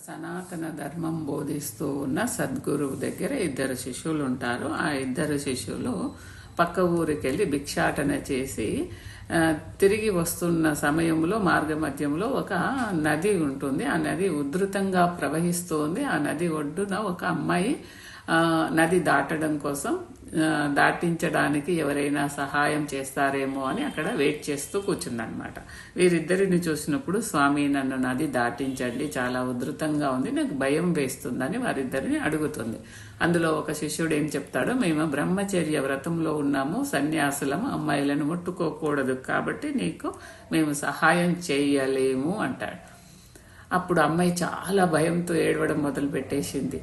సనాతన ధర్మం బోధిస్తూ ఉన్న సద్గురువు దగ్గర ఇద్దరు శిష్యులు ఉంటారు. ఆ ఇద్దరు శిష్యులు పక్క ఊరికి వెళ్ళి భిక్షాటన చేసి తిరిగి వస్తున్న సమయంలో మార్గమధ్యంలో ఒక నది ఉంటుంది. ఆ నది ఉధృతంగా ప్రవహిస్తుంది. ఆ నది ఒడ్డున ఒక అమ్మాయి నది దాటడం కోసం దాటించడానికి ఎవరైనా సహాయం చేస్తారేమో అని అక్కడ వెయిట్ చేస్తూ కూర్చుందనమాట. వీరిద్దరిని చూసినప్పుడు, స్వామి నన్ను నది దాటించండి, చాలా ఉధృతంగా ఉంది, నాకు భయం వేస్తుందని వారిద్దరిని అడుగుతుంది. అందులో ఒక శిష్యుడు ఏం చెప్తాడో, మేము బ్రహ్మచర్య వ్రతంలో ఉన్నాము, సన్యాసులము, అమ్మాయిలను ముట్టుకోకూడదు, కాబట్టి నీకు మేము సహాయం చేయలేము అంటాడు. అప్పుడు అమ్మాయి చాలా భయంతో ఏడవడం మొదలు పెట్టేసింది.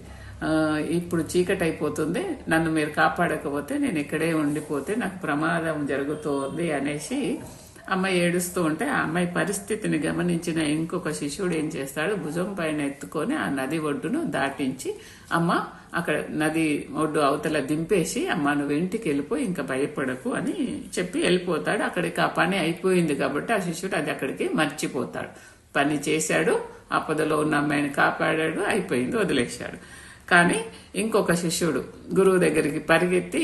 ఇప్పుడు చీకటి అయిపోతుంది, నన్ను మీరు కాపాడకపోతే నేను ఇక్కడే ఉండిపోతే నాకు ప్రమాదం జరుగుతోంది అనేసి అమ్మాయి ఏడుస్తూ ఉంటే, ఆ అమ్మాయి పరిస్థితిని గమనించిన ఇంకొక శిష్యుడు ఏం చేస్తాడు, భుజం పైన ఎత్తుకొని ఆ నది ఒడ్డును దాటించి, అమ్మ అక్కడ నది ఒడ్డు అవతల దింపేసి, అమ్మ నువ్వు ఇంటికి వెళ్ళిపోయి ఇంకా భయపడకు అని చెప్పి వెళ్ళిపోతాడు. అక్కడికి ఆ పని అయిపోయింది కాబట్టి ఆ శిష్యుడు అది అక్కడికి మర్చిపోతాడు. పని చేశాడు, ఆపదలో ఉన్న అమ్మాయిని కాపాడాడు, అయిపోయింది, వదిలేశాడు. కానీ ఇంకొక శిష్యుడు గురువు దగ్గరికి పరిగెత్తి,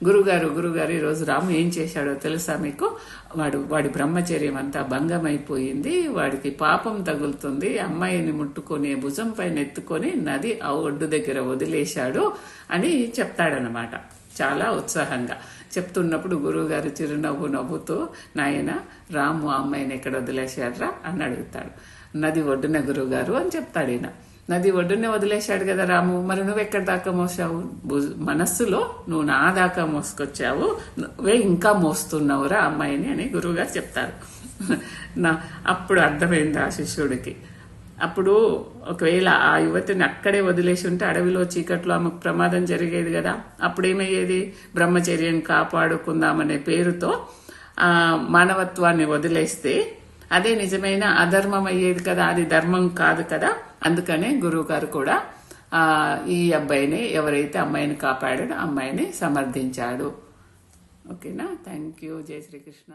గురుగారు ఈరోజు రాము ఏం చేశాడో తెలుసా మీకు? వాడి బ్రహ్మచర్యం అంతా భంగం అయిపోయింది, వాడికి పాపం తగులుతుంది, అమ్మాయిని ముట్టుకొని భుజం పైన ఎత్తుకొని నది ఆ ఒడ్డు దగ్గర వదిలేశాడు అని చెప్తాడనమాట. చాలా ఉత్సాహంగా చెప్తున్నప్పుడు గురువుగారు చిరునవ్వు నవ్వుతూ, నాయన రాము ఆ అమ్మాయిని ఎక్కడ వదిలేశాడ్రా అని అడుగుతాడు. నది ఒడ్డున గురువుగారు అని చెప్తాడు. ఈయన నది ఒడ్డునే వదిలేశాడు కదా రాము, మరి నువ్వు ఎక్కడి దాకా మోసావు? మనస్సులో నువ్వు నా దాకా మోసుకొచ్చావు, నువ్వే ఇంకా మోస్తున్నావురా అమ్మాయిని అని గురువుగారు చెప్తారు. అప్పుడు అర్థమైంది ఆ శిష్యుడికి. అప్పుడు ఒకవేళ ఆ యువతిని అక్కడే వదిలేసి ఉంటే అడవిలో చీకట్లో ఆమెకు ప్రమాదం జరిగేది కదా. అప్పుడేమయ్యేది? బ్రహ్మచర్యం కాపాడుకుందామనే పేరుతో మానవత్వాన్ని వదిలేస్తే అదే నిజమైన అధర్మం అయ్యేది కదా, అది ధర్మం కాదు కదా. అందుకనే గురువు గారు కూడా ఈ అబ్బాయిని, ఎవరైతే అమ్మాయిని కాపాడాడో అమ్మాయిని సమర్థించాడు. ఓకేనా? Thank you. జై శ్రీకృష్ణ.